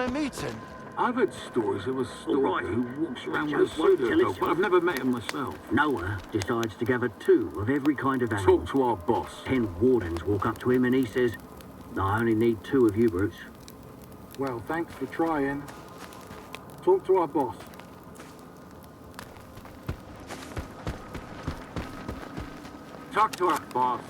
him a meeting? I've heard stories of a stalker right. who walks around Joke with a won't pseudo kill dog, itself. but I've never met him myself. Noah decides to gather 2 of every kind of animal. Talk to our boss. 10 wardens walk up to him and he says, I only need 2 of you brutes. Well, thanks for trying. Talk to our boss. Talk to our boss.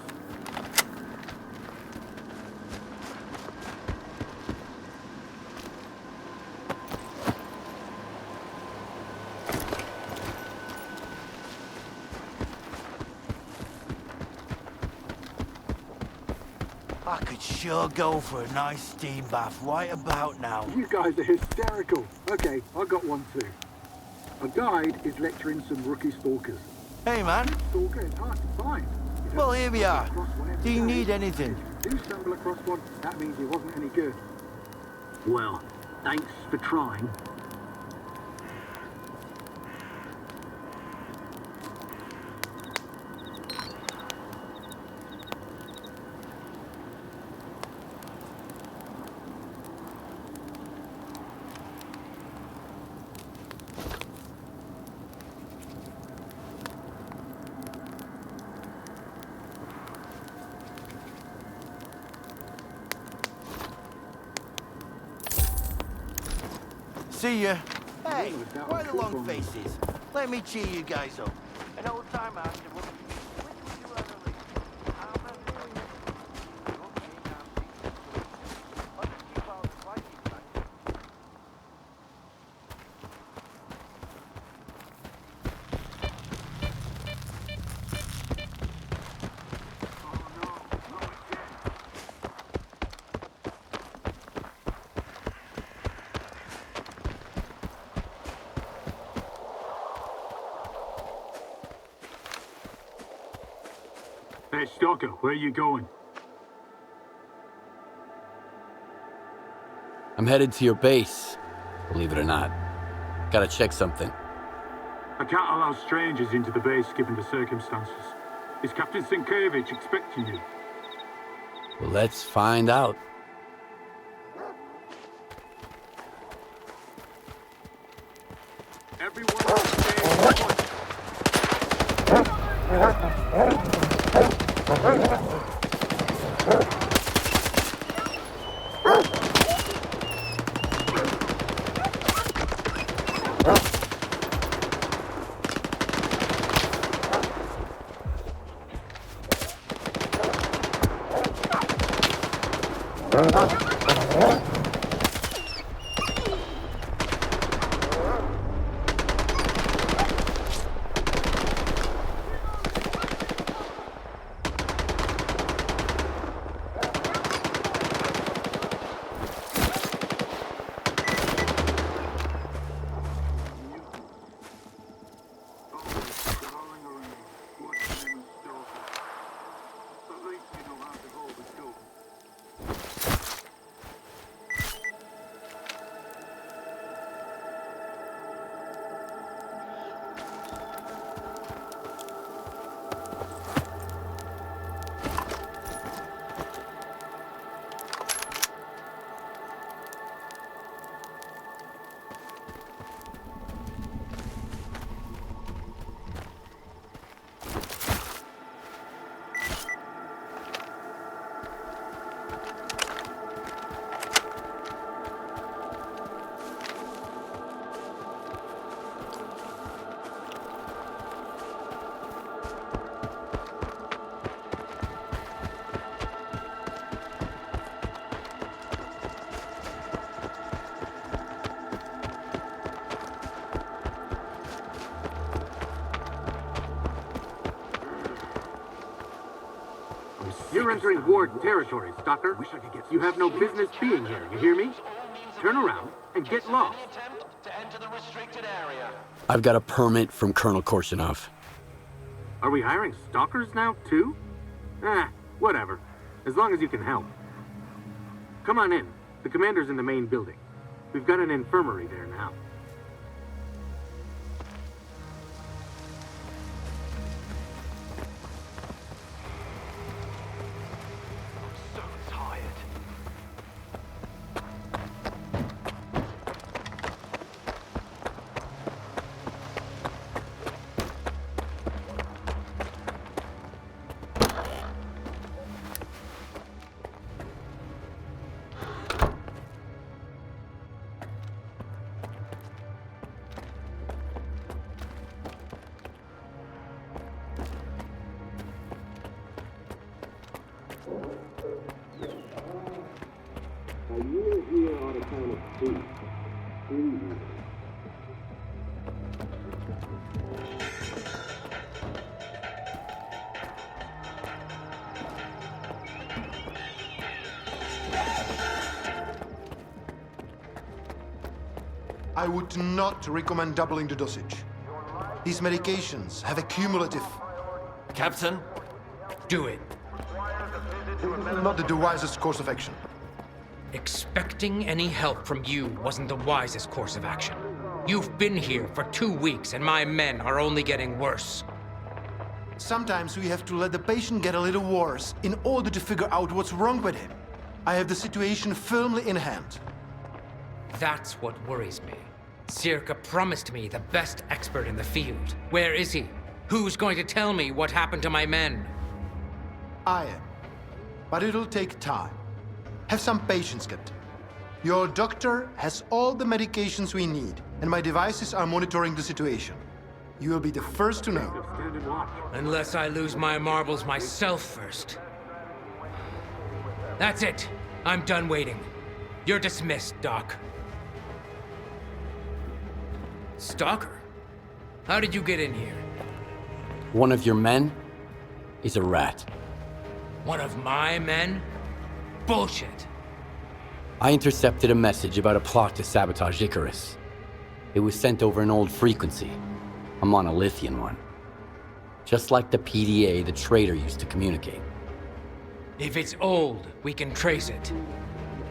I could sure go for a nice steam bath right about now. You guys are hysterical. Okay, I got one too. A guide is lecturing some rookie stalkers. Hey, man. Stalker is hard to find. You don't Well, here we are. stumble across one every Do you day. need anything? If you do stumble across one, that means he wasn't any good. Well, thanks for trying. See ya. Hey, Ooh, that why was the cool long for me. faces? Let me cheer you guys up. An old timer asked if which would you rather live? Armor or okay, now let's keep all the fighting back. Hey, Stalker, where are you going? I'm headed to your base, believe it or not. Gotta check something. I can't allow strangers into the base given the circumstances. Is Captain Sienkiewicz expecting you? Well, let's find out. Everyone stay put. You're entering Ward territory, Stalker. You have no business being here, you hear me? Turn around and get lost. I've got a permit from Colonel Korshunov. Are we hiring stalkers now, too? Whatever. As long as you can help. Come on in. The commander's in the main building. We've got an infirmary there now. I would not recommend doubling the dosage. These medications have a cumulative, Captain, do it. not the wisest course of action. Expecting any help from you wasn't the wisest course of action. You've been here for 2 weeks and my men are only getting worse. Sometimes we have to let the patient get a little worse in order to figure out what's wrong with him. I have the situation firmly in hand. That's what worries me. Circa promised me the best expert in the field. Where is he? Who's going to tell me what happened to my men? I am. But it'll take time. Have some patience, Captain. Your doctor has all the medications we need, and my devices are monitoring the situation. You will be the first to know. Stand and watch. Unless I lose my marbles myself first. That's it. I'm done waiting. You're dismissed, Doc. Stalker? How did you get in here? One of your men is a rat. One of my men? Bullshit. I intercepted a message about a plot to sabotage Icarus. It was sent over an old frequency, a monolithian one. Just like the PDA the traitor used to communicate. If it's old, we can trace it.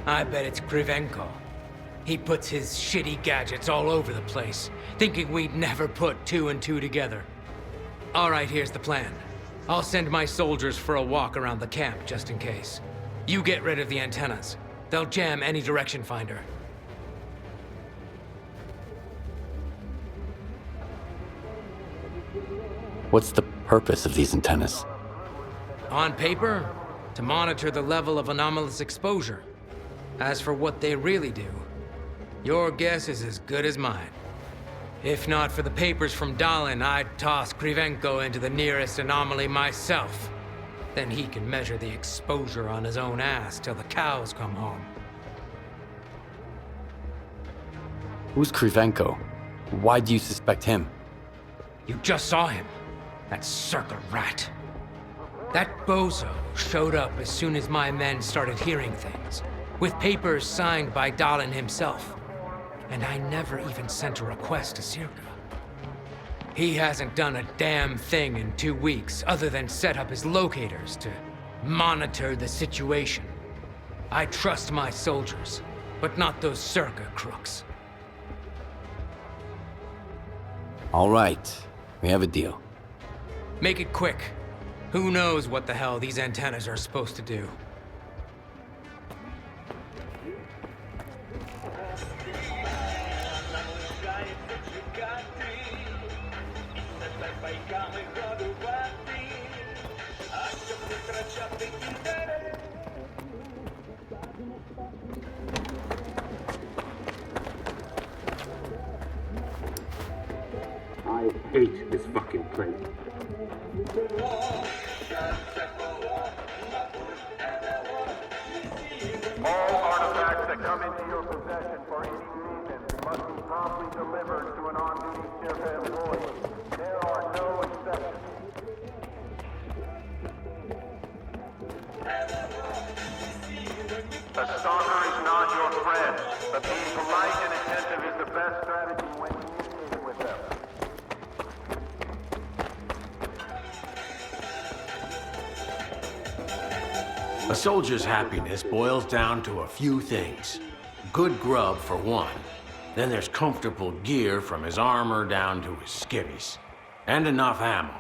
I bet it's Krivenko. He puts his shitty gadgets all over the place, thinking we'd never put 2 and 2 together. All right, here's the plan. I'll send my soldiers for a walk around the camp, just in case. You get rid of the antennas. They'll jam any direction finder. What's the purpose of these antennas? On paper, to monitor the level of anomalous exposure. As for what they really do, your guess is as good as mine. If not for the papers from Dalin, I'd toss Krivenko into the nearest anomaly myself. Then he can measure the exposure on his own ass till the cows come home. Who's Krivenko? Why do you suspect him? You just saw him. That circle rat. That bozo showed up as soon as my men started hearing things, with papers signed by Dalin himself. And I never even sent a request to Circa. He hasn't done a damn thing in 2 weeks other than set up his locators to monitor the situation. I trust my soldiers, but not those Circa crooks. All right, we have a deal. Make it quick. Who knows what the hell these antennas are supposed to do? I hate this fucking place. All artifacts that come into your possession for any reason must be promptly delivered to an on-duty Circa employee. There are no exceptions. The Stalker is not your friend, but being polite and attentive is the best strategy when communicating with them. A soldier's happiness boils down to a few things. Good grub, for one. Then there's comfortable gear from his armor down to his skivvies. And enough ammo.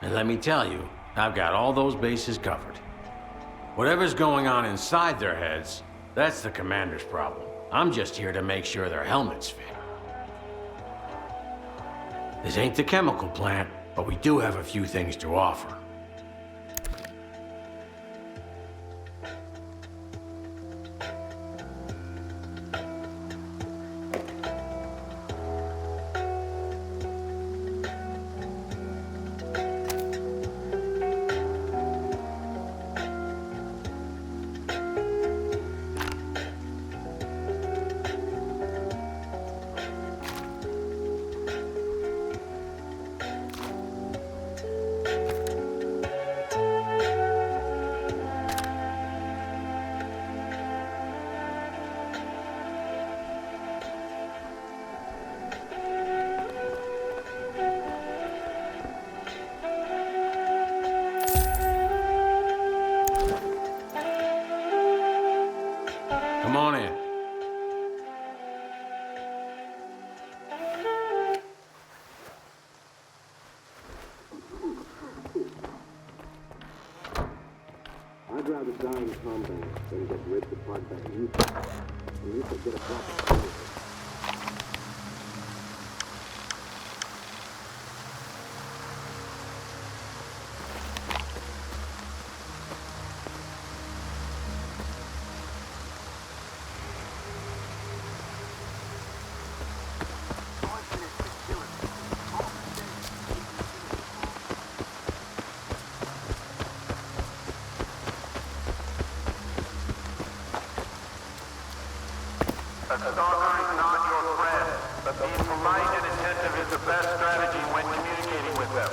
And let me tell you, I've got all those bases covered. Whatever's going on inside their heads, that's the commander's problem. I'm just here to make sure their helmets fit. This ain't the chemical plant, but we do have a few things to offer. out a dying combat, then get ripped apart by you. At least I get a proper. A stalker is not your friend, but being polite and attentive is the best strategy when communicating with them.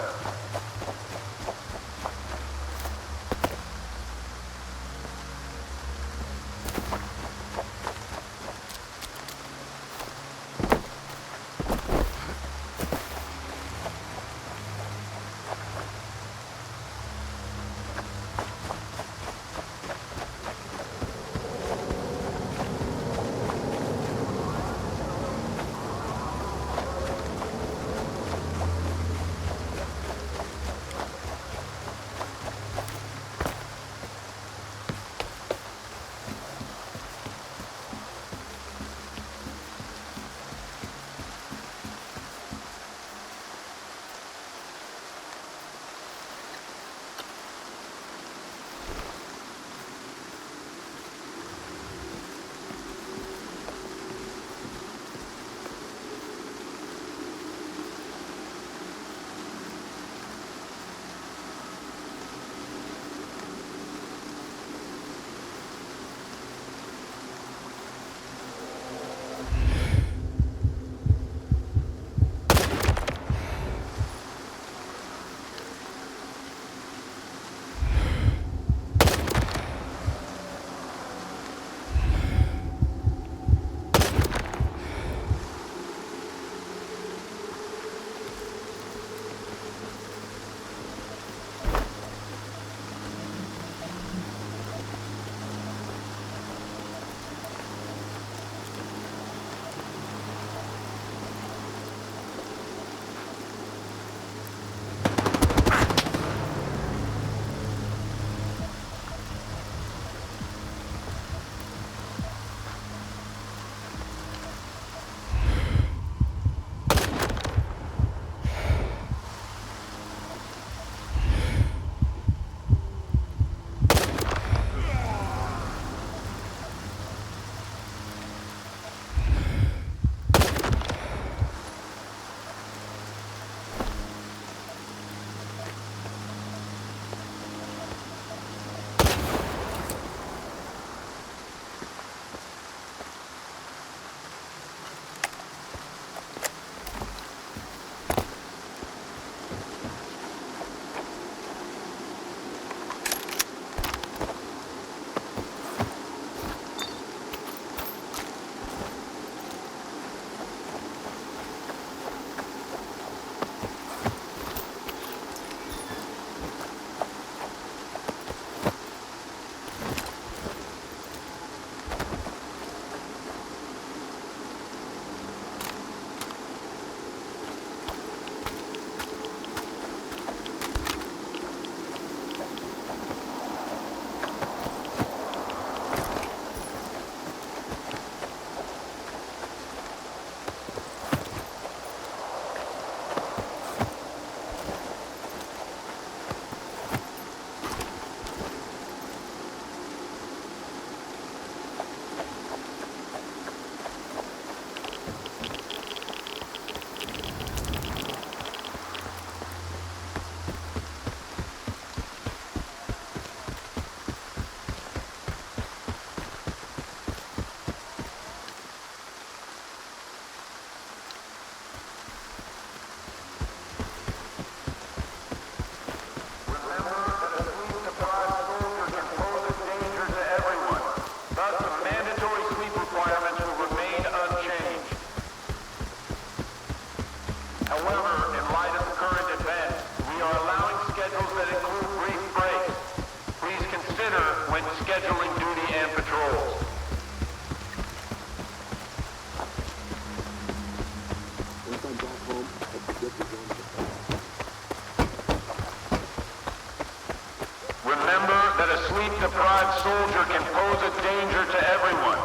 soldier can pose a danger to everyone.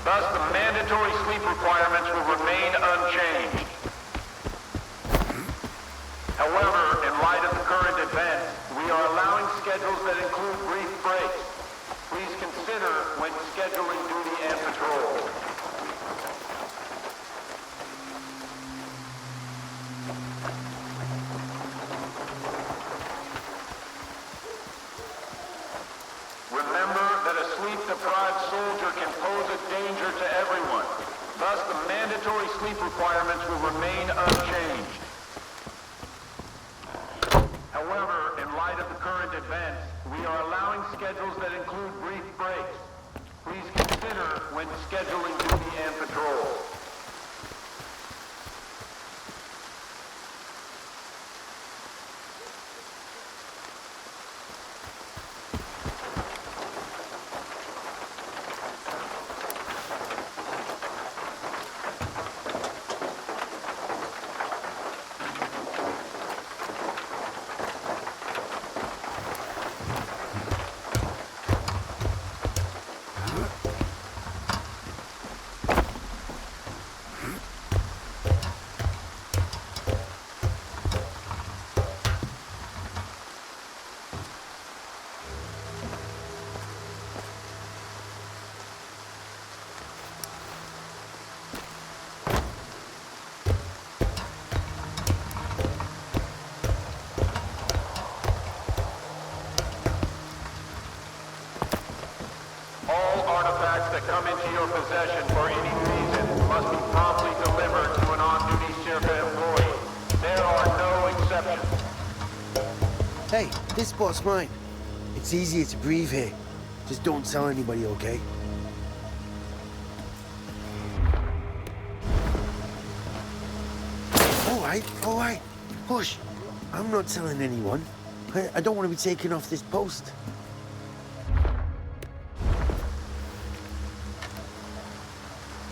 Thus, the mandatory sleep requirements will remain unchanged. However, in light of the current events, we are allowing schedules that include brief breaks. Please consider when scheduling duty and patrol. Remember that a sleep-deprived soldier can pose a danger to everyone. Thus, the mandatory sleep requirements will remain unchanged. However, in light of the current events, we are allowing schedules that include brief breaks. Please consider when scheduling duty and patrol. That come into your possession for any reason must be promptly delivered to an on-duty Circa employee. There are no exceptions. Hey, this spot's mine. It's easier to breathe here. Just don't tell anybody, okay? All right. Hush. I'm not telling anyone. I don't want to be taken off this post.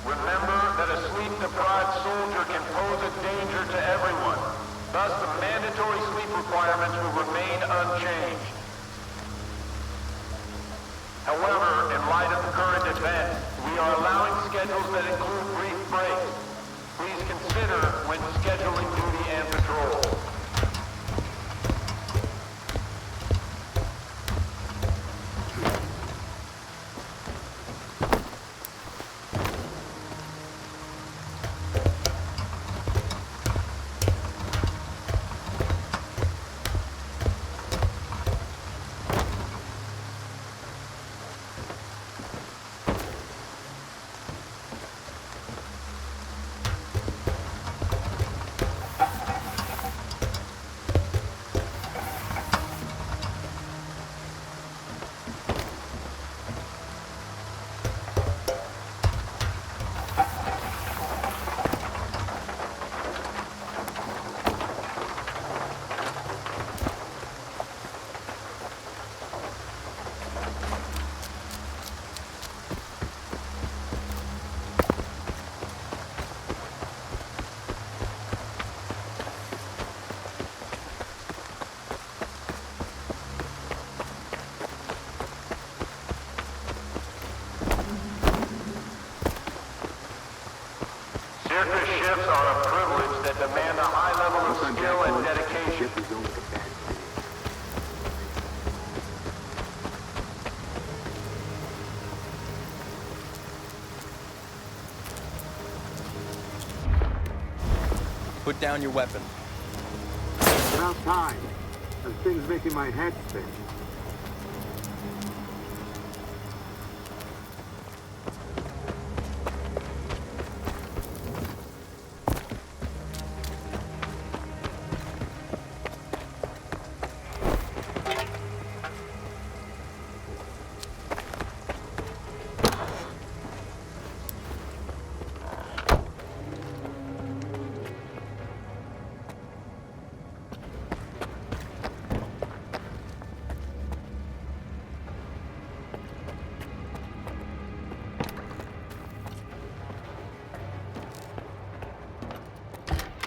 Remember that a sleep-deprived soldier can pose a danger to everyone. Thus, the mandatory sleep requirements will remain unchanged. However, in light of the current events, we are allowing schedules that include brief breaks. Please consider when scheduling duty and patrol. Circus shifts are a privilege that demand a high level of skill and dedication. Put down your weapon. About time. That thing's making my head spin.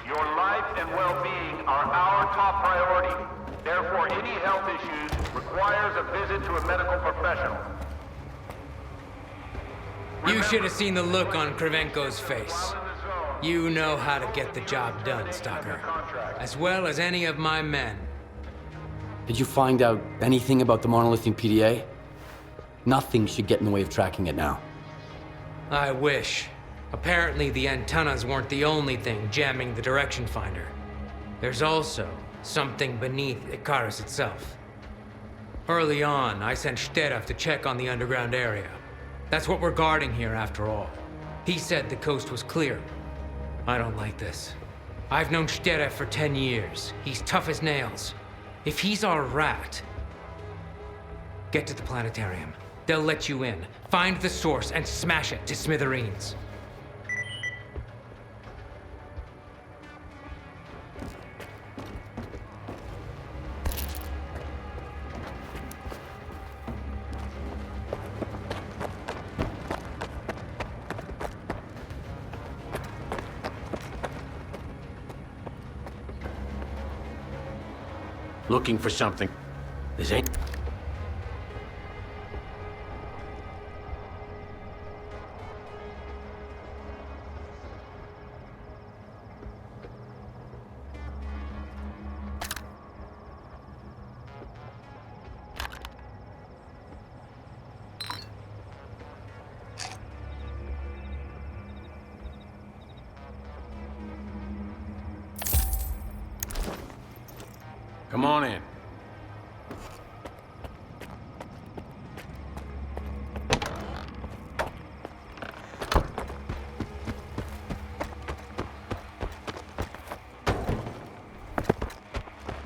Your life and well-being are our top priority. Therefore, any health issues requires a visit to a medical professional. You should have seen the look on Krivenko's face. You know how to get the job done, Stalker. As well as any of my men. Did you find out anything about the monolithic PDA? Nothing should get in the way of tracking it now. I wish. Apparently the antennas weren't the only thing jamming the direction finder. There's also something beneath Icarus itself. Early on, I sent Shterov to check on the underground area. That's what we're guarding here after all. He said the coast was clear. I don't like this. I've known Shterov for 10 years. He's tough as nails. If he's our rat, get to the planetarium. They'll let you in. Find the source and smash it to smithereens. Looking for something. This ain't... Come on in.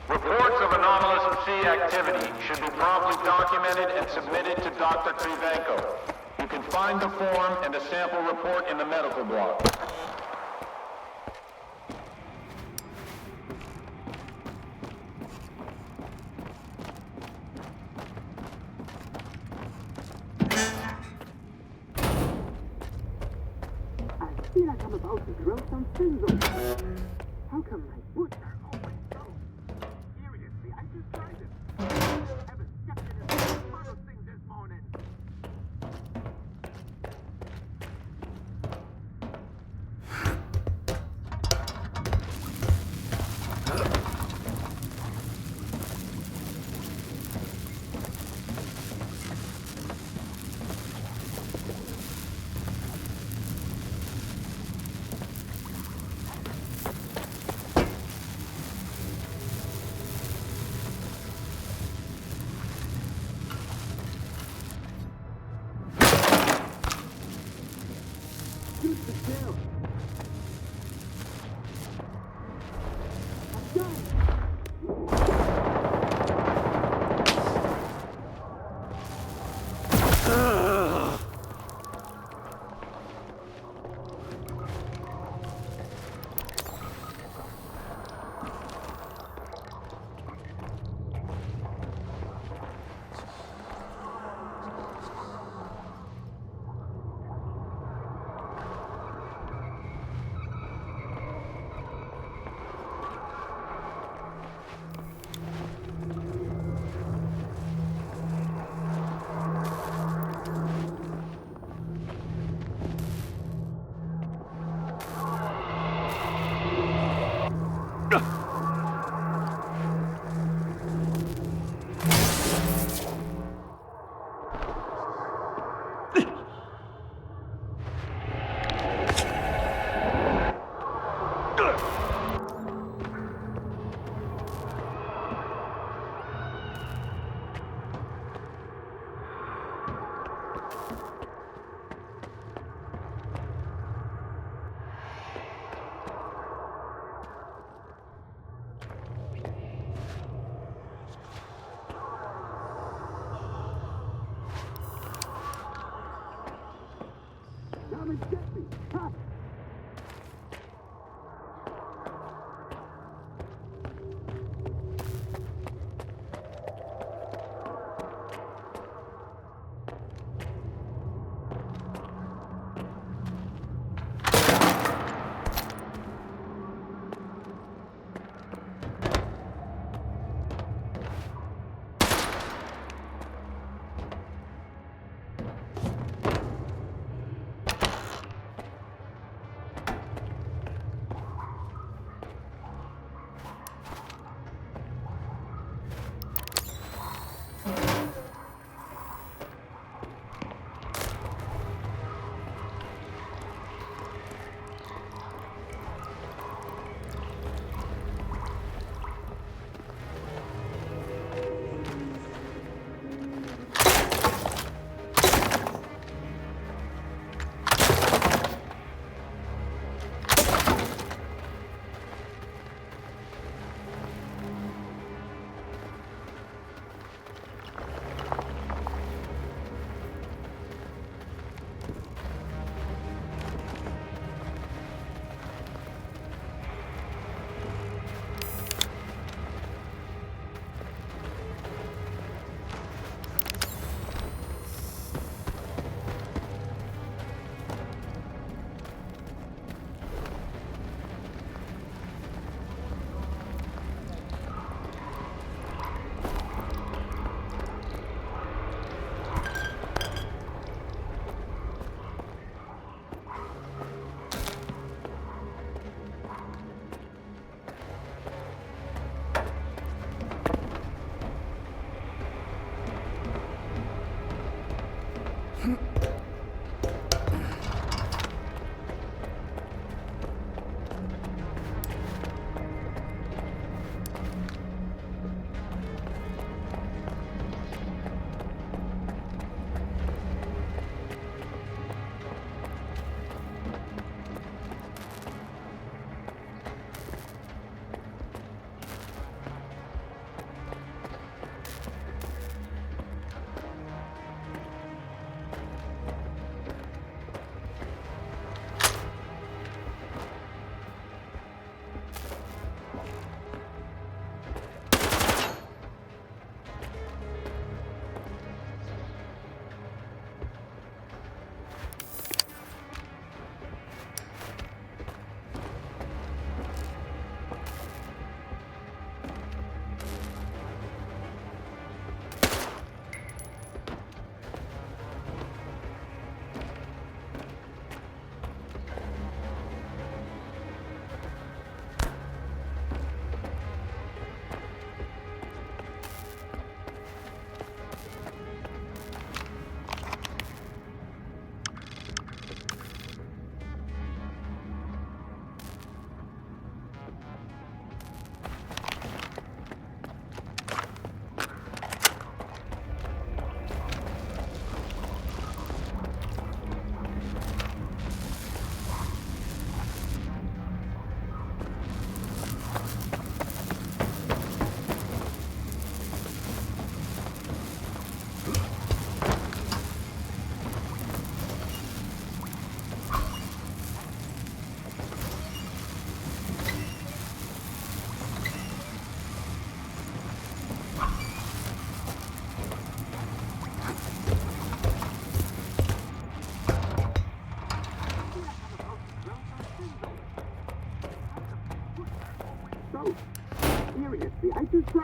Reports of anomalous sea activity should be promptly documented and submitted to Dr. Krivenko. You can find the form and a sample report in the medical block. I feel like I'm about to grow some fins. How come my boots are always so? Seriously, I just tried it. I haven't stepped in a single thing this morning. Come and get me! Ha!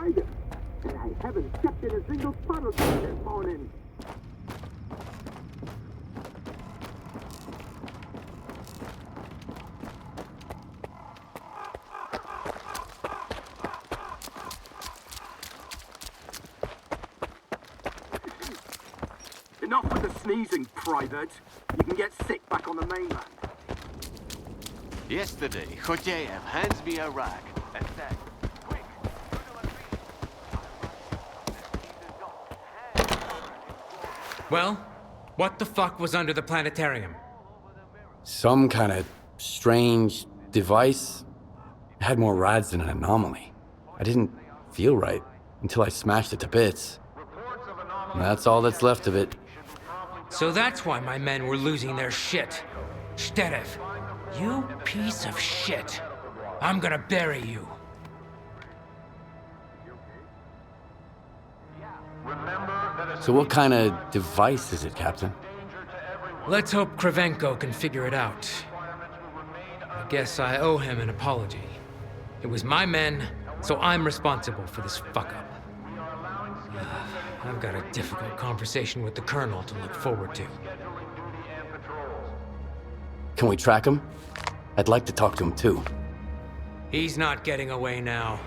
tried it. And I haven't stepped in a single puddle since this morning. Enough with the sneezing, Private. You can get sick back on the mainland. Yesterday, Khoteyev hands me a rack and said, "Quick, Well, what the fuck was under the planetarium? Some kind of strange device. It had more rads than an anomaly. I didn't feel right until I smashed it to bits. And that's all that's left of it. So that's why my men were losing their shit. Sterev, you piece of shit. I'm gonna bury you. So what kind of device is it, Captain? Let's hope Kravenko can figure it out. I guess I owe him an apology. It was my men, so I'm responsible for this fuck-up. I've got a difficult conversation with the Colonel to look forward to. Can we track him? I'd like to talk to him too. He's not getting away now.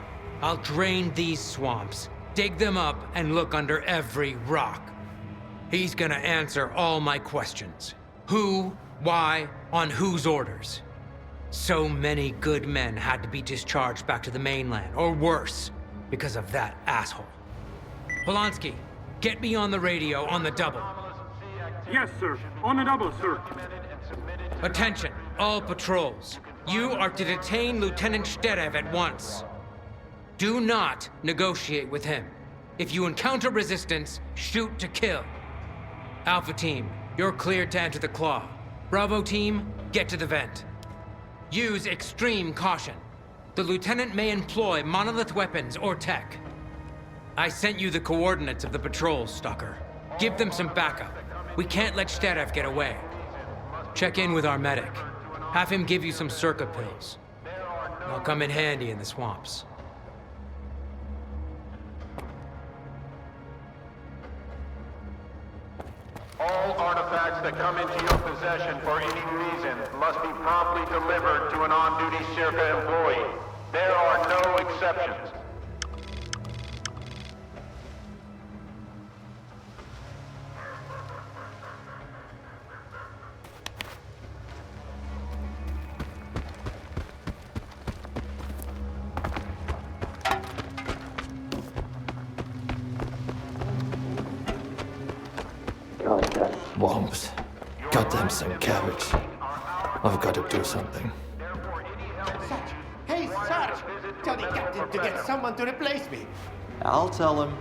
I'll drain these swamps, dig them up, and look under every rock. He's gonna answer all my questions. Who, why, on whose orders. So many good men had to be discharged back to the mainland, or worse, because of that asshole. Polanski, get me on the radio on the double. Yes, sir. On the double, sir. Attention, all patrols. You are to detain Lieutenant Sterev at once. Do not negotiate with him. If you encounter resistance, shoot to kill. Alpha Team, you're cleared to enter the Claw. Bravo Team, get to the vent. Use extreme caution. The Lieutenant may employ monolith weapons or tech. I sent you the coordinates of the patrols, Stalker. Give them some backup. We can't let Sterev get away. Check in with our medic. Have him give you some circuit pills. They'll come in handy in the swamps. All artifacts that come into your possession for any reason must be promptly delivered to an on-duty Circa employee. There are no exceptions. Swamps. Goddamn Sienkiewicz. I've got to do something. Hey, Sarge! Tell the captain to get someone to replace me. I'll tell him.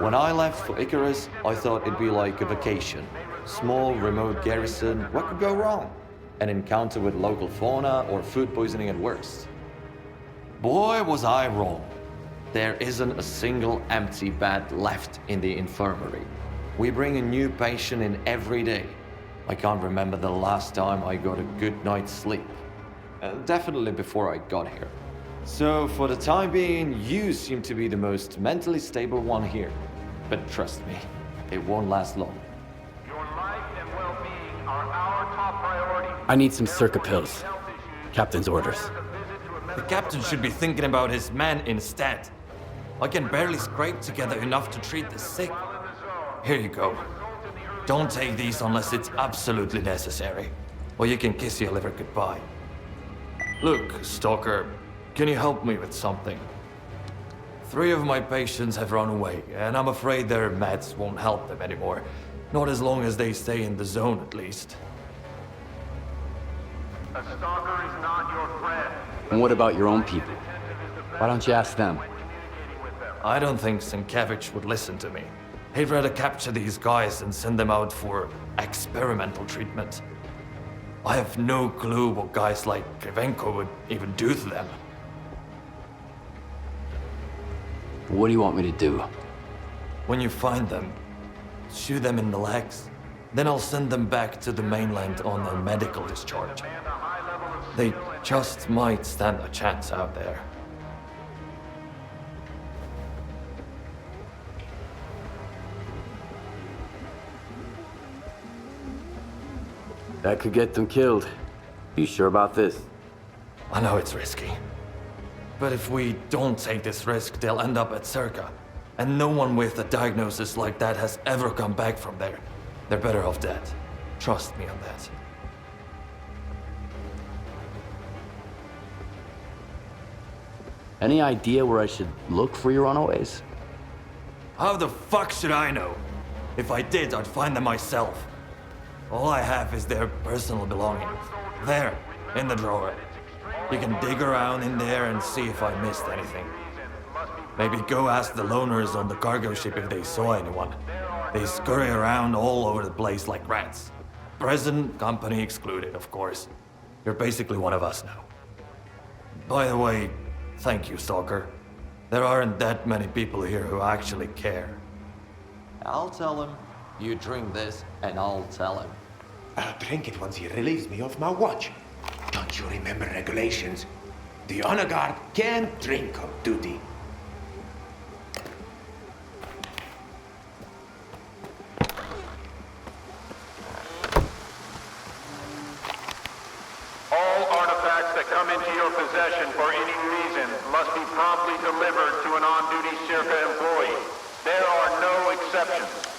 When I left for Icarus, I thought it'd be like a vacation. Small, remote garrison, what could go wrong? An encounter with local fauna or food poisoning at worst. Boy, was I wrong. There isn't a single empty bed left in the infirmary. We bring a new patient in every day. I can't remember the last time I got a good night's sleep. Definitely before I got here. So for the time being, you seem to be the most mentally stable one here. But trust me, it won't last long. Your life and well-being are our top priority. I need some Circa pills. Captain's orders. The captain should be thinking about his men instead. I can barely scrape together enough to treat the sick. Here you go. Don't take these unless it's absolutely necessary, or you can kiss your liver goodbye. Look, Stalker, can you help me with something? 3 of my patients have run away, and I'm afraid their meds won't help them anymore. Not as long as they stay in the zone, at least. A stalker is not your friend. And what about your own people? Why don't you ask them? I don't think Sienkiewicz would listen to me. He'd rather capture these guys and send them out for experimental treatment. I have no clue what guys like Kravenko would even do to them. What do you want me to do? When you find them, shoot them in the legs. Then I'll send them back to the mainland on a medical discharge. They just might stand a chance out there. That could get them killed. You sure about this? I know it's risky. But if we don't take this risk, they'll end up at Circa. And no one with a diagnosis like that has ever come back from there. They're better off dead. Trust me on that. Any idea where I should look for your runaways? How the fuck should I know? If I did, I'd find them myself. All I have is their personal belongings. There, in the drawer. You can dig around in there and see if I missed anything. Maybe go ask the loners on the cargo ship if they saw anyone. They scurry around all over the place like rats. Present company excluded, of course. You're basically one of us now. By the way, thank you, Stalker. There aren't that many people here who actually care. I'll tell him. You drink this, and I'll tell him. I'll drink it once he relieves me of my watch. Don't you remember regulations? The honor guard can't drink on duty. All artifacts that come into your possession for any reason must be promptly delivered to an on-duty Circa employee. There are no exceptions.